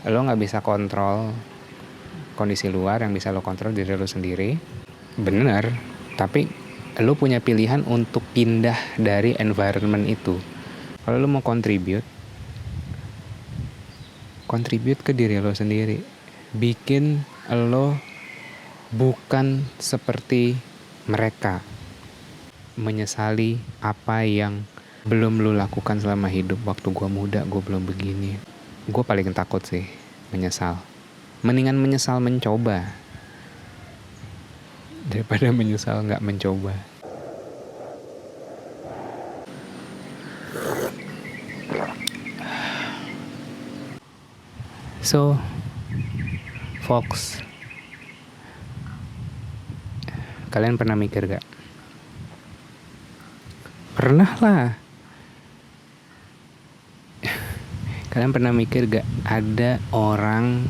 lo nggak bisa kontrol kondisi luar, yang bisa lo kontrol diri lo sendiri. Bener, tapi lo punya pilihan untuk pindah dari environment itu. Kalau lo mau contribute ke diri lo sendiri, bikin lo bukan seperti mereka, menyesali apa yang belum lo lakukan selama hidup. Waktu gue muda gue belum begini. Gue paling takut sih menyesal. Mendingan menyesal mencoba daripada menyesal nggak mencoba. So, folks, kalian pernah mikir gak? Pernah lah. Kalian pernah mikir gak ada orang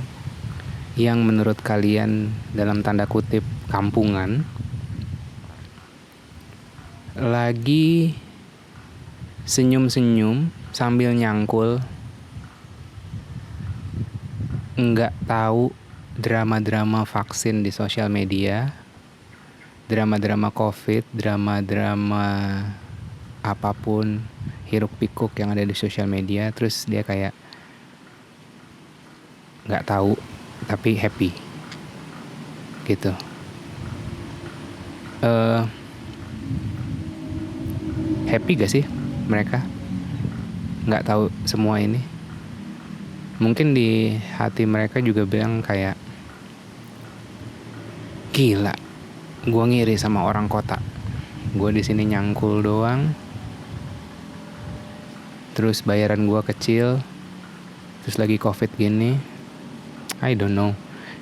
yang menurut kalian dalam tanda kutip kampungan lagi senyum-senyum sambil nyangkul, nggak tahu drama-drama vaksin di sosial media, drama-drama covid, drama-drama apapun hiruk pikuk yang ada di sosial media, terus dia kayak nggak tahu tapi happy gitu. Happy gak sih mereka nggak tahu semua ini? Mungkin di hati mereka juga bilang kayak, gila, gue ngiri sama orang kota. Gue di sini nyangkul doang, terus bayaran gue kecil, terus lagi covid gini. I don't know.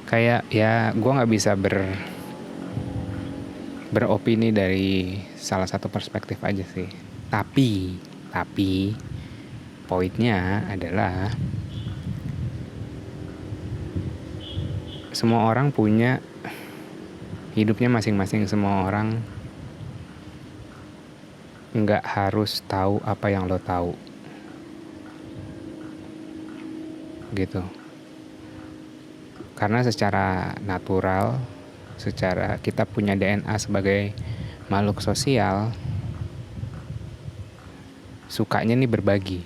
Kayak ya gue nggak bisa beropini dari salah satu perspektif aja sih. Tapi poinnya adalah semua orang punya hidupnya masing-masing. Semua orang nggak harus tahu apa yang lo tahu gitu. Karena secara natural, secara kita punya DNA sebagai makhluk sosial, sukanya nih berbagi,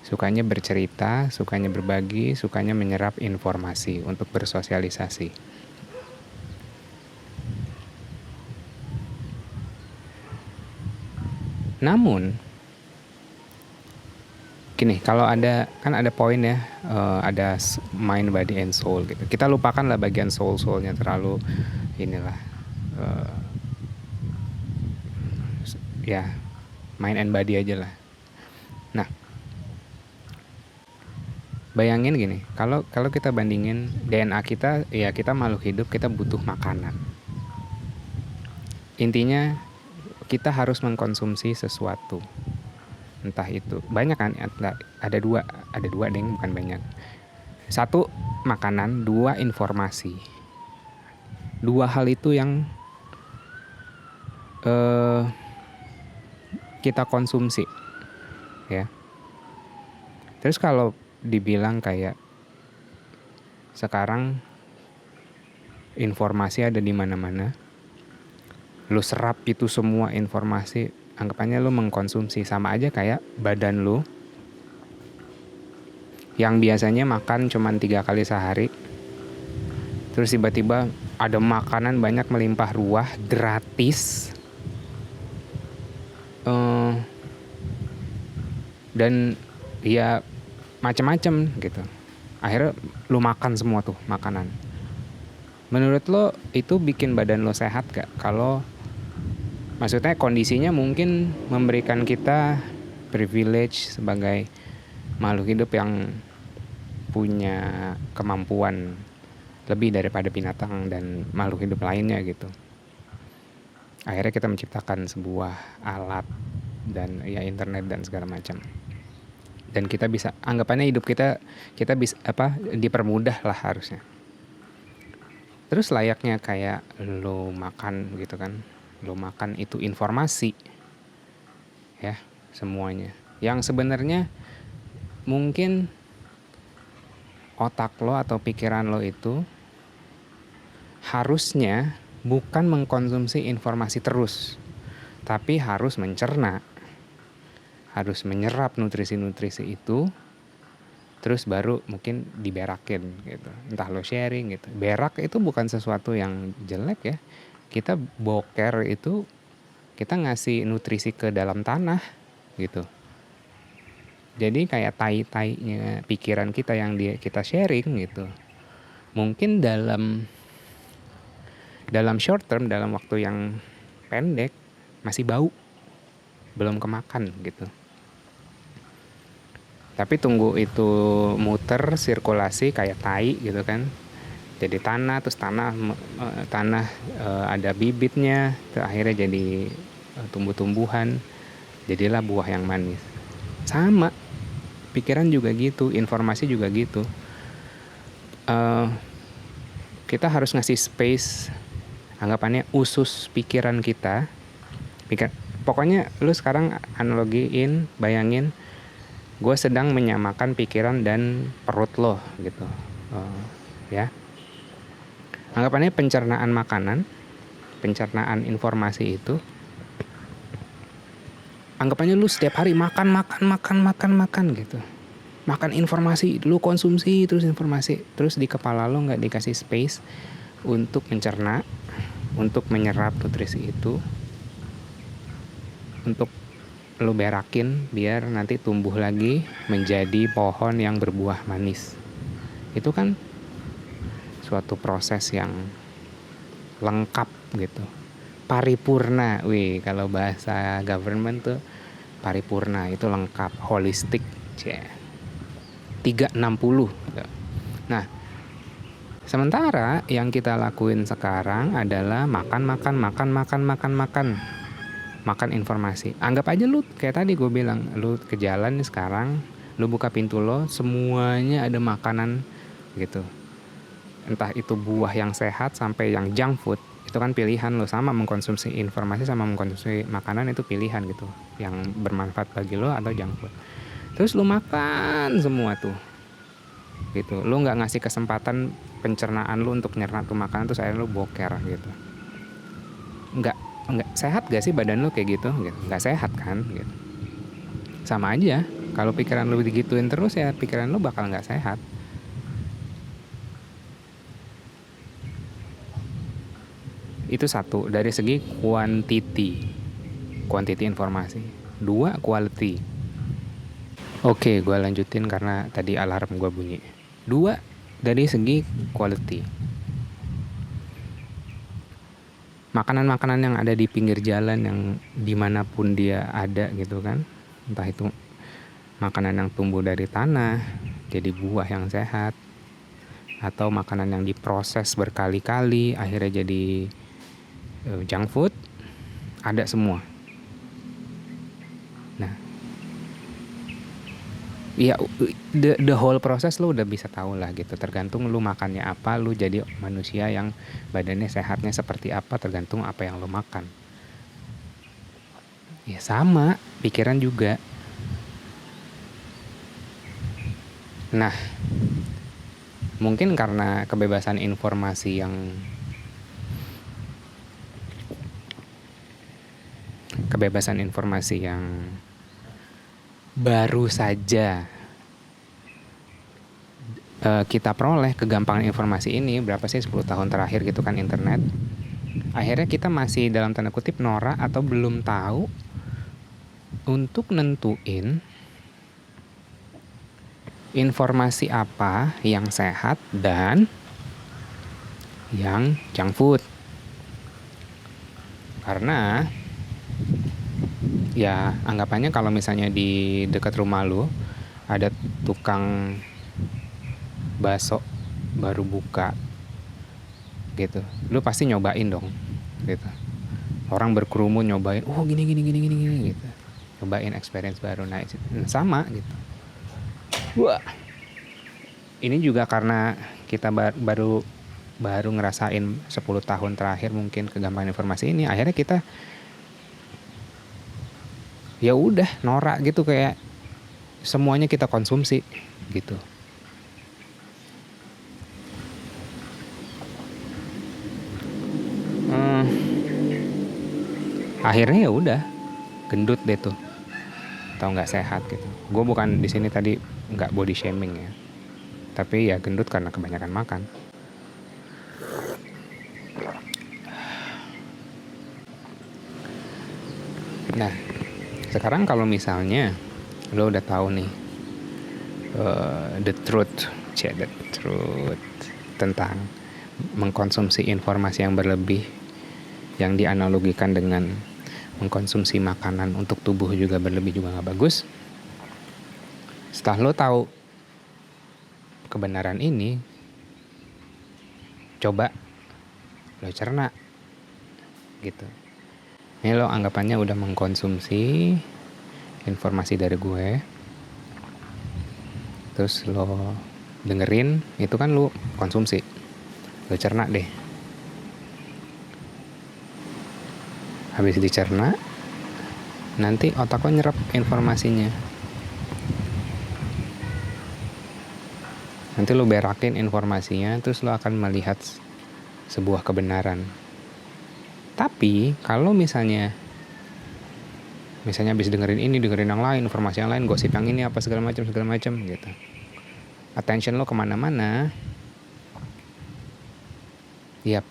sukanya bercerita, sukanya berbagi, sukanya menyerap informasi untuk bersosialisasi. Namun gini, kalau ada poin ya, ada mind, body, and soul gitu. Kita lupakan lah bagian soulnya, terlalu inilah, ya mind and body aja lah. Nah, bayangin gini, kalau kita bandingin DNA kita, ya kita makhluk hidup, kita butuh makanan. Intinya kita harus mengkonsumsi sesuatu. Entah itu banyak kan, ada dua deng, bukan banyak. Satu, makanan. Dua, informasi. Dua hal itu yang kita konsumsi ya. Terus kalau dibilang kayak sekarang informasi ada di mana-mana, lu serap itu semua informasi, anggapannya lu mengkonsumsi. Sama aja kayak badan lu yang biasanya makan cuman 3 kali sehari, terus tiba-tiba ada makanan banyak melimpah ruah gratis, dan ya macam-macam gitu. Akhirnya lu makan semua tuh makanan. Menurut lo itu bikin badan lo sehat gak? Kalau maksudnya kondisinya mungkin memberikan kita privilege sebagai makhluk hidup yang punya kemampuan lebih daripada binatang dan makhluk hidup lainnya gitu. Akhirnya kita menciptakan sebuah alat dan ya internet dan segala macam. Dan kita bisa, anggapannya hidup kita bisa dipermudah lah harusnya. Terus layaknya kayak lo makan gitu kan, lo makan itu informasi ya, semuanya yang sebenarnya mungkin otak lo atau pikiran lo itu harusnya bukan mengkonsumsi informasi terus, tapi harus mencerna, harus menyerap nutrisi-nutrisi itu, terus baru mungkin diberakin gitu. Entah lo sharing gitu. Berak itu bukan sesuatu yang jelek ya. Kita boker itu kita ngasih nutrisi ke dalam tanah gitu. Jadi kayak tai-tainya pikiran kita yang kita sharing gitu. Mungkin dalam short term, dalam waktu yang pendek masih bau, belum kemakan gitu. Tapi tunggu itu muter sirkulasi kayak tai gitu kan. Jadi tanah, terus tanah ada bibitnya, terus akhirnya jadi tumbuh-tumbuhan, jadilah buah yang manis. Sama, pikiran juga gitu, informasi juga gitu. Kita harus ngasih space, anggapannya usus pikiran kita. Pokoknya lu sekarang analogiin, bayangin, gue sedang menyamakan pikiran dan perut lo gitu, ya. Anggapannya pencernaan makanan, pencernaan informasi itu, anggapannya lu setiap hari makan gitu, makan informasi, lu konsumsi terus informasi, terus di kepala lo nggak dikasih space untuk mencerna, untuk menyerap nutrisi itu, untuk lu berakin biar nanti tumbuh lagi menjadi pohon yang berbuah manis. Itu kan suatu proses yang lengkap gitu, paripurna. Kalau bahasa government tuh paripurna, itu lengkap, holistik, 360 gitu. Nah, sementara yang kita lakuin sekarang adalah makan informasi. Anggap aja lu kayak tadi gue bilang, lu ke jalan nih sekarang, lu buka pintu lo, semuanya ada makanan gitu. Entah itu buah yang sehat sampai yang junk food, itu kan pilihan lo. Sama mengkonsumsi informasi sama mengkonsumsi makanan itu pilihan gitu, yang bermanfaat bagi lo atau junk food. Terus lu makan semua tuh gitu. Lu nggak ngasih kesempatan pencernaan lu untuk nyerna tuh makanan, terus akhirnya lu boker gitu. Nggak sehat gak sih badan lu kayak gitu? Nggak sehat kan gitu. Sama aja, kalau pikiran lu digituin terus ya pikiran lu bakal nggak sehat. Itu satu, dari segi quantity informasi. 2, quality. Oke, gue lanjutin karena tadi alarm gue bunyi. 2, dari segi quality. Makanan-makanan yang ada di pinggir jalan, yang dimanapun dia ada gitu kan, entah itu makanan yang tumbuh dari tanah jadi buah yang sehat, atau makanan yang diproses berkali-kali akhirnya jadi junk food, ada semua. Nah, ya the whole process lu udah bisa tahu lah gitu. Tergantung lu makannya apa, lu jadi manusia yang badannya sehatnya seperti apa, tergantung apa yang lu makan. Ya sama, pikiran juga. Nah, mungkin karena kebebasan informasi yang baru saja kita peroleh, kegampangan informasi ini berapa sih 10 tahun terakhir gitu kan, internet. Akhirnya kita masih dalam tanda kutip norak atau belum tahu untuk nentuin informasi apa yang sehat dan yang junk food. Karena ya anggapannya kalau misalnya di dekat rumah lu ada tukang bakso baru buka gitu, lu pasti nyobain dong gitu. Orang berkerumun nyobain, gini gitu, nyobain experience baru. Nah sama gitu. Wah, ini juga karena kita baru ngerasain 10 tahun terakhir mungkin kegampangan informasi ini, akhirnya kita ya udah norak gitu, kayak semuanya kita konsumsi gitu. akhirnya ya udah gendut deh tuh, atau nggak sehat gitu. Gue bukan di sini tadi nggak body shaming ya, tapi ya gendut karena kebanyakan makan. Nah, sekarang kalau misalnya lo udah tahu nih the truth tentang mengkonsumsi informasi yang berlebih, yang dianalogikan dengan mengkonsumsi makanan untuk tubuh juga berlebih juga nggak bagus. Setelah lo tahu kebenaran ini, coba lo cerna gitu. Ini lo anggapannya udah mengkonsumsi informasi dari gue, terus lo dengerin, itu kan lo konsumsi, lo cerna deh. Habis dicerna, nanti otak lo nyerap informasinya. Nanti lo berakin informasinya, terus lo akan melihat sebuah kebenaran. Tapi kalau misalnya habis dengerin ini, dengerin yang lain, informasi yang lain, gosip yang ini, apa segala macam gitu, attention lo kemana-mana, ya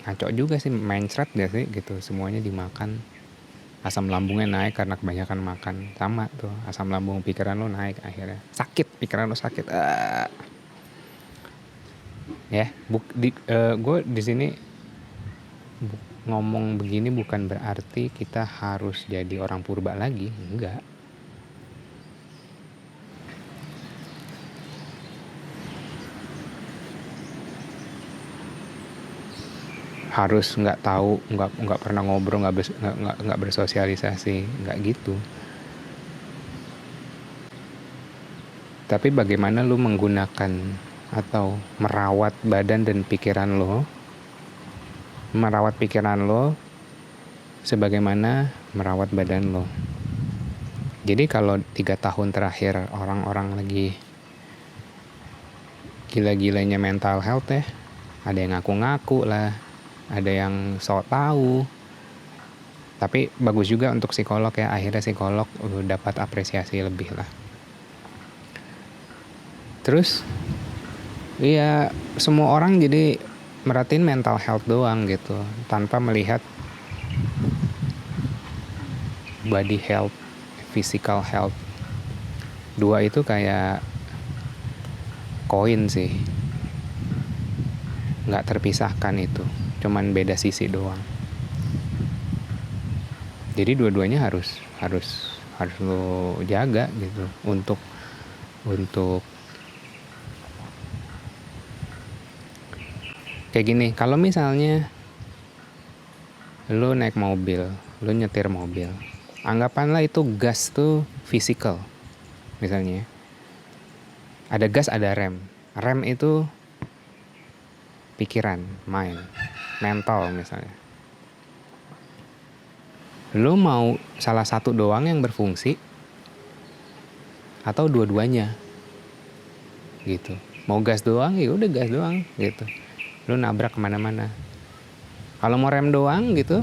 ngaco juga sih, mencret gak sih gitu, semuanya dimakan. Asam lambungnya naik karena kebanyakan makan, sama tuh asam lambung pikiran lo naik, akhirnya sakit, pikiran lo sakit. Ya, gue di sini ngomong begini bukan berarti kita harus jadi orang purba lagi, enggak. Harus nggak tahu, nggak pernah ngobrol, nggak bersosialisasi, nggak gitu. Tapi bagaimana lu menggunakan atau merawat badan dan pikiran lo, merawat pikiran lo sebagaimana merawat badan lo. Jadi kalau 3 tahun terakhir orang-orang lagi gila-gilanya mental health ya, ada yang ngaku-ngaku lah, ada yang sok tahu. Tapi bagus juga untuk psikolog ya, akhirnya psikolog dapat apresiasi lebih lah. Terus ya semua orang jadi merhatiin mental health doang gitu, tanpa melihat body health, physical health. Dua itu kayak koin sih, nggak terpisahkan itu, cuman beda sisi doang. Jadi dua-duanya harus lo jaga gitu, untuk kayak gini. Kalau misalnya lo naik mobil, lo nyetir mobil, anggapanlah itu gas tuh physical. Misalnya ada gas, ada rem. Rem itu pikiran, mind, mental misalnya. Lo mau salah satu doang yang berfungsi atau dua-duanya gitu. Mau gas doang, ya udah gas doang gitu, lo nabrak kemana-mana. Kalau mau rem doang gitu,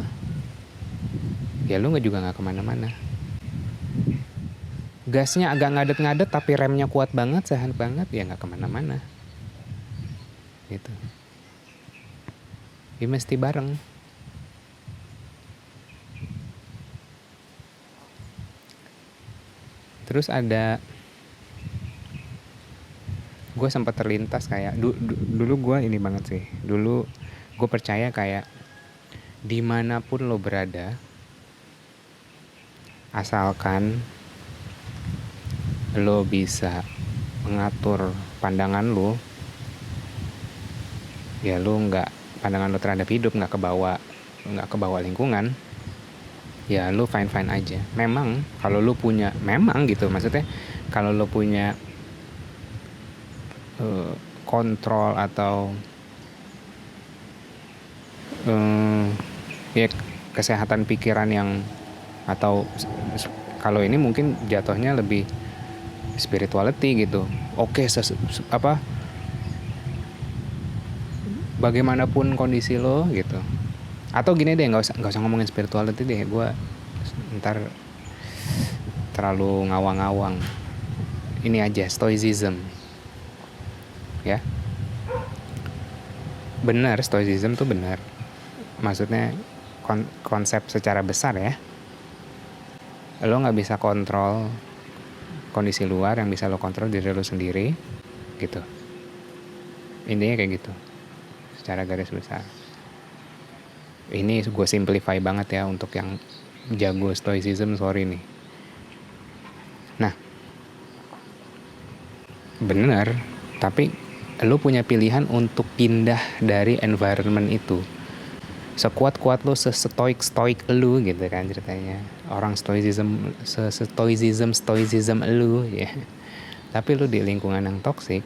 ya lo juga nggak kemana-mana. Gasnya agak ngadet-ngadet tapi remnya kuat banget, sehat banget, ya nggak kemana-mana gitu. Ya mesti bareng. Terus ada, gue sempat terlintas kayak dulu gue ini banget sih. Dulu gue percaya kayak dimanapun lo berada, asalkan lo bisa mengatur pandangan lo, ya lo pandangan lo terhadap hidup nggak kebawa lingkungan, ya lo fine aja. Memang kalau lo punya, memang gitu maksudnya, kalau lo punya kontrol atau ya kesehatan pikiran yang, atau kalau ini mungkin jatuhnya lebih spirituality gitu. Oke, bagaimanapun kondisi lo gitu, Atau gini deh, nggak usah ngomongin spirituality deh, gue ntar terlalu ngawang-ngawang. Ini aja, stoicism, ya. Benar, stoicism tuh benar. Maksudnya konsep secara besar ya. Lo nggak bisa kontrol kondisi luar, yang bisa lo kontrol diri lo sendiri, gitu. Intinya kayak gitu, secara garis besar. Ini gue simplify banget ya untuk yang jago stoicism, sorry nih. Nah, bener, tapi lo punya pilihan untuk pindah dari environment itu. Sekuat-kuat lo, stoik lo gitu kan ceritanya. Orang stoicism lo ya. Tapi lo di lingkungan yang toksik,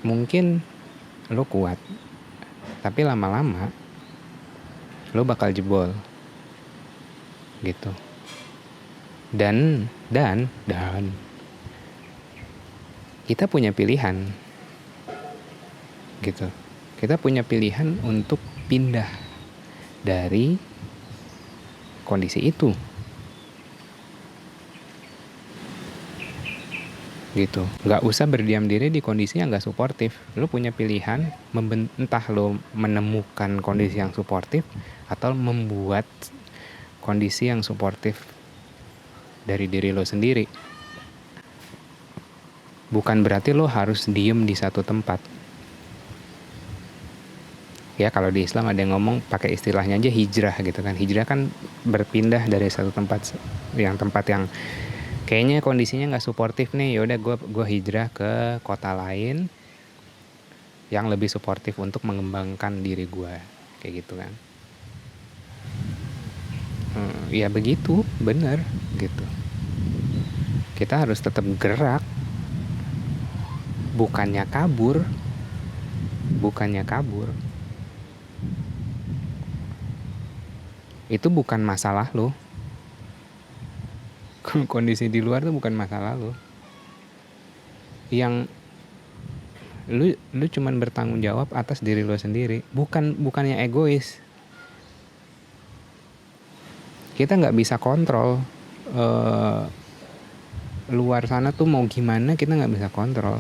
mungkin lo kuat, tapi lama-lama lo bakal jebol gitu. Dan kita punya pilihan gitu. Kita punya pilihan untuk pindah dari kondisi itu gitu. Nggak usah berdiam diri di kondisi yang nggak suportif. Lo punya pilihan, entah lo menemukan kondisi yang suportif atau membuat kondisi yang suportif dari diri lo sendiri. Bukan berarti lo harus diem di satu tempat. Ya kalau di Islam ada yang ngomong pakai istilahnya aja hijrah gitu kan. Hijrah kan berpindah dari satu tempat yang kayaknya kondisinya nggak suportif nih. Yaudah gue hijrah ke kota lain yang lebih suportif untuk mengembangkan diri gue, kayak gitu kan. Ya begitu, bener gitu. Kita harus tetap gerak, bukannya kabur. Itu bukan masalah lo. Kondisi di luar tuh bukan masalah lo. Yang lu cuman bertanggung jawab atas diri lo sendiri, bukannya egois. Kita nggak bisa kontrol luar sana tuh mau gimana, kita nggak bisa kontrol.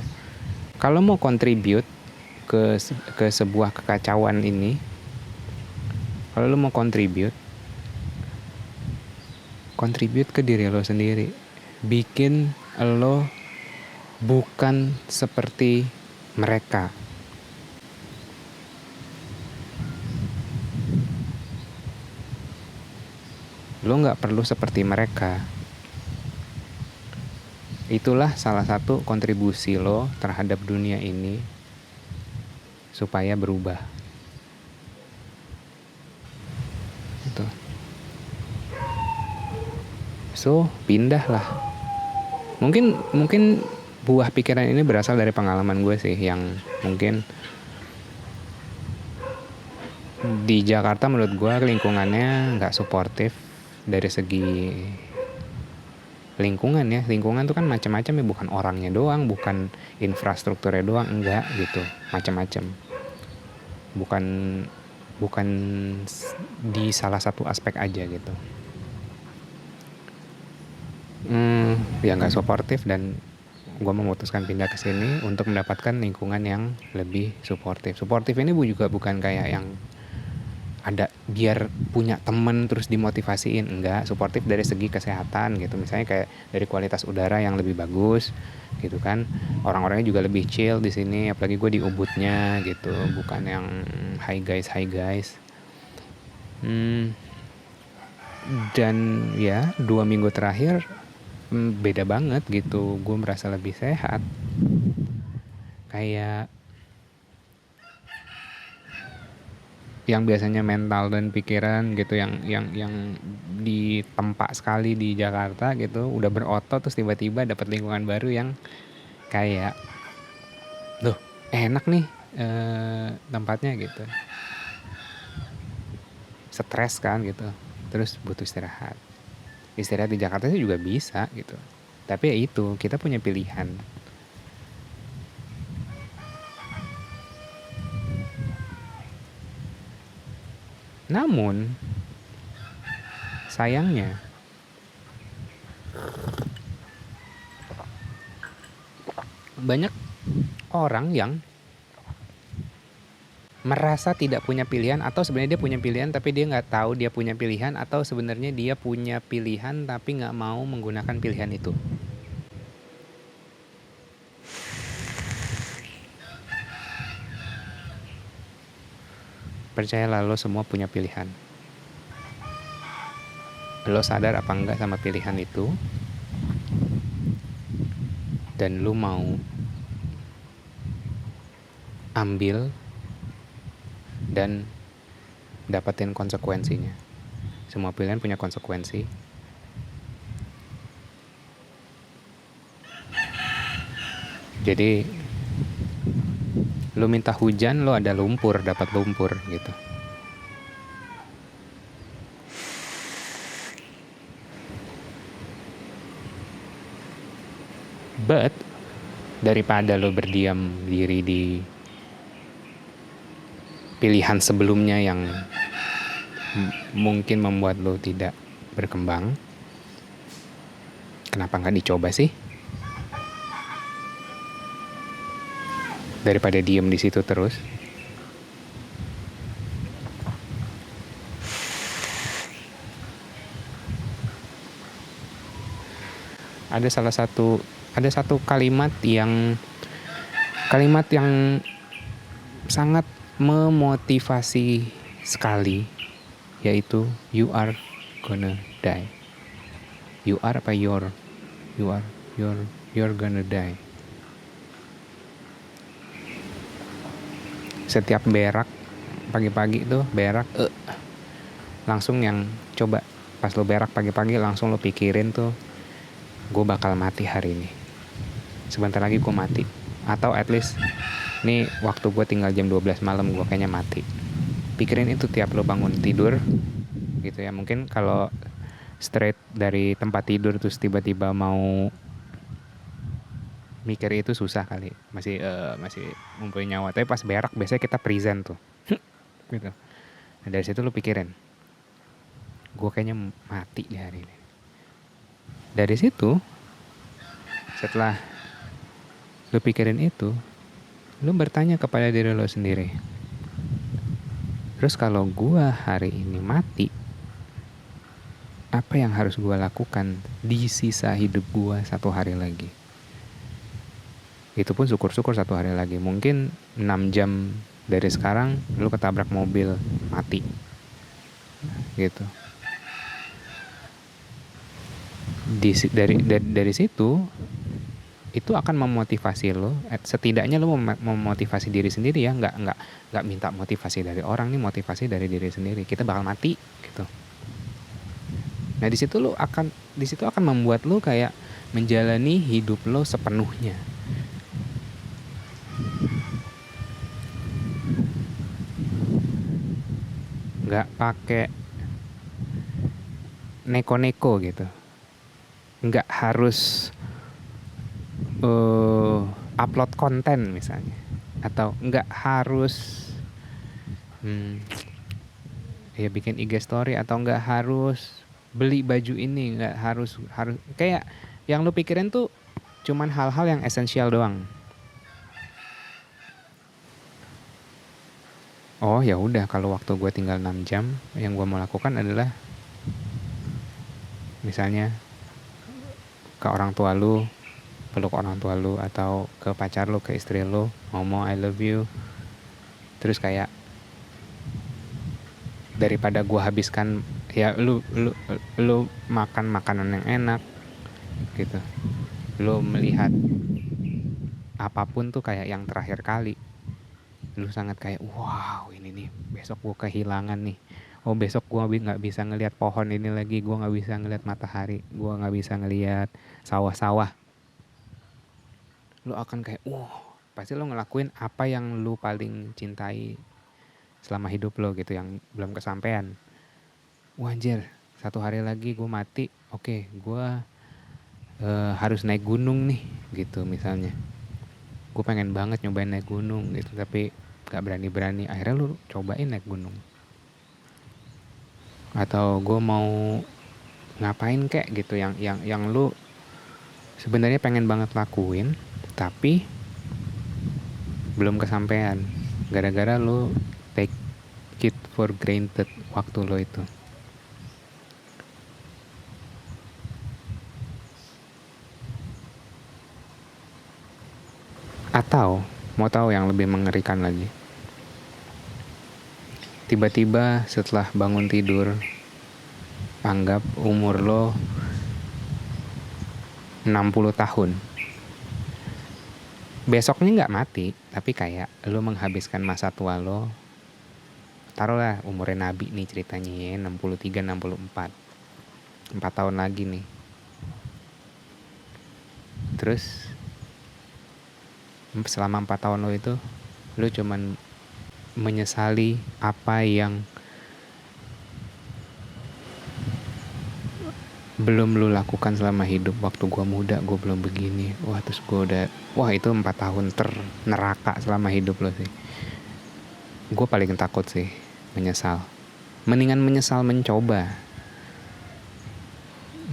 Kalau mau contribute ke sebuah kekacauan ini, kalau lu mau contribute ke diri lo sendiri. Bikin lo bukan seperti mereka. Lo nggak perlu seperti mereka. Itulah salah satu kontribusi lo terhadap dunia ini supaya berubah. Gitu. So, pindahlah. Mungkin buah pikiran ini berasal dari pengalaman gue sih, yang mungkin di Jakarta menurut gue lingkungannya nggak suportif dari segi lingkungan ya. Lingkungan tuh kan macam-macam ya, bukan orangnya doang, bukan infrastrukturnya doang, enggak gitu, macam-macam. Bukan di salah satu aspek aja gitu. Ya nggak suportif, dan gue memutuskan pindah ke sini untuk mendapatkan lingkungan yang lebih suportif. Suportif ini juga bukan kayak yang ada biar punya temen terus dimotivasiin, enggak. Suportif dari segi kesehatan gitu, misalnya kayak dari kualitas udara yang lebih bagus gitu kan, orang-orangnya juga lebih chill di sini, apalagi gue di Ubudnya gitu, bukan yang high guys. Dan ya 2 minggu terakhir beda banget gitu, gue merasa lebih sehat. Kayak yang biasanya mental dan pikiran gitu yang ditempa sekali di Jakarta gitu, udah berotot, terus tiba-tiba dapat lingkungan baru yang kayak loh enak nih tempatnya gitu. Stres kan gitu, terus butuh istirahat di Jakarta sih juga bisa gitu, tapi ya itu, kita punya pilihan. Namun sayangnya banyak orang yang merasa tidak punya pilihan, atau sebenarnya dia punya pilihan tapi dia nggak tahu dia punya pilihan, atau sebenarnya dia punya pilihan tapi nggak mau menggunakan pilihan itu. Percayalah, lo semua punya pilihan. Lo sadar apa enggak sama pilihan itu, dan lo mau ambil dan dapetin konsekuensinya. Semua pilihan punya konsekuensi. Jadi lo minta hujan, lo ada lumpur, dapat lumpur gitu. But daripada lo berdiam diri di pilihan sebelumnya yang mungkin membuat lo tidak berkembang, kenapa nggak dicoba sih? Daripada diem di situ terus. Ada satu kalimat yang sangat memotivasi sekali, yaitu you are gonna die. You are apa you're gonna die. Setiap berak pagi-pagi tuh berak, langsung yang coba pas lo berak pagi-pagi langsung lo pikirin tuh, gue bakal mati hari ini. Sebentar lagi gue mati. Atau at least nih waktu gue tinggal jam 12 malam, gue kayaknya mati. Pikirin itu tiap lo bangun tidur gitu ya. Mungkin kalau straight dari tempat tidur terus tiba-tiba mau mikir itu susah kali, masih mempunyai nyawa. Tapi pas berak biasanya kita present tuh gitu. Nah, dari situ lo pikirin, gue kayaknya mati di hari ini. Dari situ, setelah lo pikirin itu, lo bertanya kepada diri lo sendiri, terus kalau gue hari ini mati, apa yang harus gue lakukan di sisa hidup gue 1 hari lagi? Itu pun syukur-syukur 1 hari lagi. Mungkin 6 jam dari sekarang lo ketabrak mobil, mati gitu. Dari situ itu akan memotivasi lo. Setidaknya lo memotivasi diri sendiri ya, nggak minta motivasi dari orang, nih motivasi dari diri sendiri. Kita bakal mati gitu. Nah di situ akan membuat lo kayak menjalani hidup lo sepenuhnya. Nggak pakai neko-neko gitu. Nggak harus upload konten misalnya, atau nggak harus ya bikin IG story, atau nggak harus beli baju ini, nggak harus kayak yang lu pikirin tuh cuman hal-hal yang esensial doang. Oh ya udah, kalau waktu gue tinggal 6 jam, yang gue mau lakukan adalah misalnya ke orang tua lu, peluk orang tua lu, atau ke pacar lu, ke istri lu, ngomong I love you. Terus kayak daripada gue habiskan, ya lu makan makanan yang enak gitu, lu melihat apapun tuh kayak yang terakhir kali. Lu sangat kayak wow, ini nih besok gue kehilangan nih. Oh besok gue nggak bisa ngelihat pohon ini lagi, gue nggak bisa ngelihat matahari, gue nggak bisa ngelihat sawah-sawah. Lu akan kayak pasti lu ngelakuin apa yang lu paling cintai selama hidup lo gitu, yang belum kesampaian. Anjir, 1 hari lagi gue mati. Oke, gue harus naik gunung nih gitu misalnya. Gue pengen banget nyobain naik gunung gitu, tapi gak berani-berani. Akhirnya lu cobain naik gunung. atau gue mau ngapain kek gitu yang lu sebenarnya pengen banget lakuin tapi belum kesampaian gara-gara lu take it for granted waktu lo itu. Atau mau tahu yang lebih mengerikan lagi, tiba-tiba setelah bangun tidur, anggap umur lo 60 tahun. Besoknya nggak mati, tapi kayak lo menghabiskan masa tua lo. Taruhlah umurnya Nabi nih ceritanya ya, 63, 64. 4 tahun lagi nih. Terus selama 4 tahun lo itu, lo cuman menyesali apa yang belum lu lakukan selama hidup. Waktu gue muda gue belum begini, terus gue udah, itu 4 tahun neraka selama hidup lo sih. Gue paling takut sih menyesal. Mendingan menyesal mencoba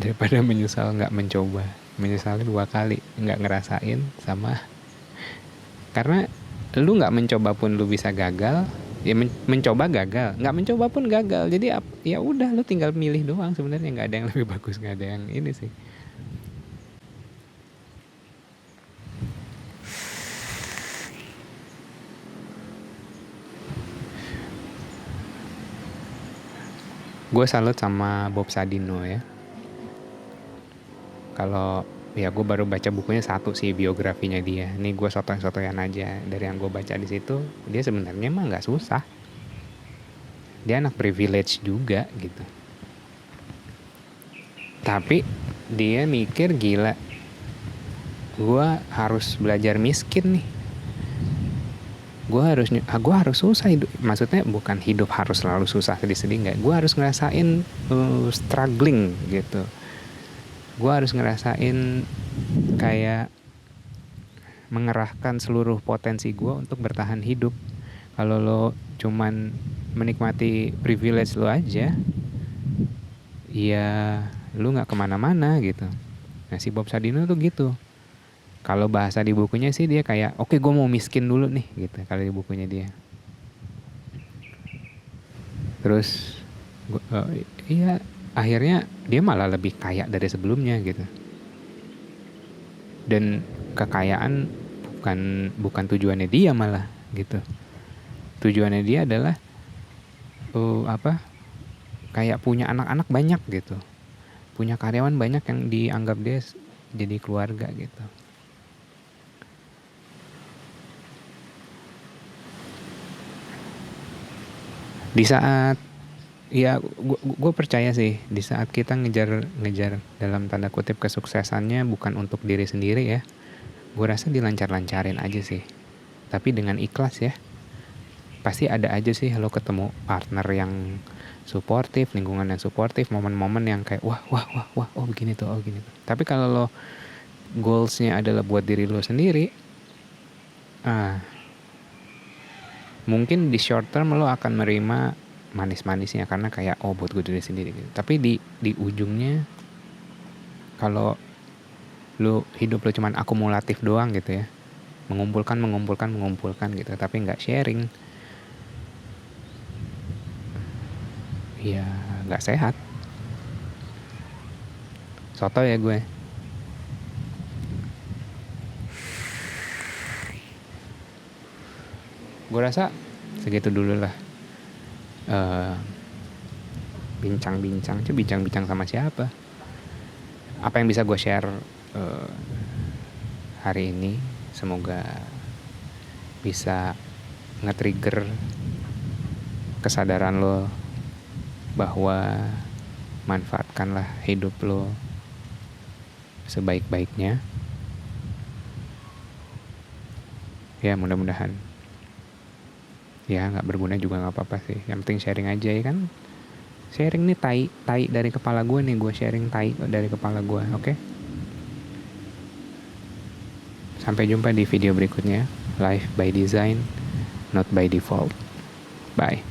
daripada menyesal nggak mencoba. Menyesal 2 kali nggak ngerasain sama, karena lu nggak mencoba pun lu bisa gagal. Ya mencoba gagal, nggak mencoba pun gagal. Jadi ya udah, lu tinggal milih doang sebenarnya. Nggak ada yang lebih bagus, nggak ada yang ini sih. Gue salut sama Bob Sadino ya. Kalau ya gue baru baca bukunya satu sih, biografinya dia. Ini gue sotoy-sotoyan aja. Dari yang gue baca di situ, dia sebenarnya mah nggak susah. Dia anak privilege juga gitu. Tapi dia mikir, gila, gue harus belajar miskin nih. Gue harus susah hidup. Maksudnya bukan hidup harus selalu susah sedih-sedih, nggak. Gue harus ngerasain struggling gitu. Gue harus ngerasain kayak mengerahkan seluruh potensi gue untuk bertahan hidup. Kalau lo cuman menikmati privilege lo aja, ya lo nggak kemana-mana gitu. Nah si Bob Sadino tuh gitu. Kalau bahasa di bukunya sih dia kayak, oke, gue mau miskin dulu nih gitu. Kalau di bukunya dia. Terus iya, akhirnya dia malah lebih kaya dari sebelumnya gitu. Dan kekayaan bukan tujuannya dia malah gitu. Tujuannya dia adalah kayak punya anak-anak banyak gitu, punya karyawan banyak yang dianggap dia jadi keluarga gitu. Di saat ya gue percaya sih, di saat kita ngejar dalam tanda kutip kesuksesannya bukan untuk diri sendiri ya, gue rasa dilancar-lancarin aja sih, tapi dengan ikhlas ya. Pasti ada aja sih lo ketemu partner yang suportif, lingkungan yang suportif, momen-momen yang kayak wah begini tuh. Tapi kalau lo goalsnya adalah buat diri lo sendiri, mungkin di short term lo akan menerima manis-manisnya karena kayak buat gue diri sendiri gitu. Tapi di ujungnya, kalau lo hidup lo cuman akumulatif doang gitu ya, mengumpulkan gitu, tapi nggak sharing, ya nggak sehat. Soto ya gue. Gue rasa segitu dulu lah. Bincang-bincang sama siapa? Apa yang bisa gue share hari ini, semoga bisa nge-trigger kesadaran lo bahwa manfaatkanlah hidup lo sebaik-baiknya. Ya mudah-mudahan. Ya nggak berguna juga nggak apa-apa sih. Yang penting sharing aja ya kan. Sharing nih tai dari kepala gue nih. Gue sharing tai dari kepala gue. Oke? Sampai jumpa di video berikutnya. Life by design, not by default. Bye.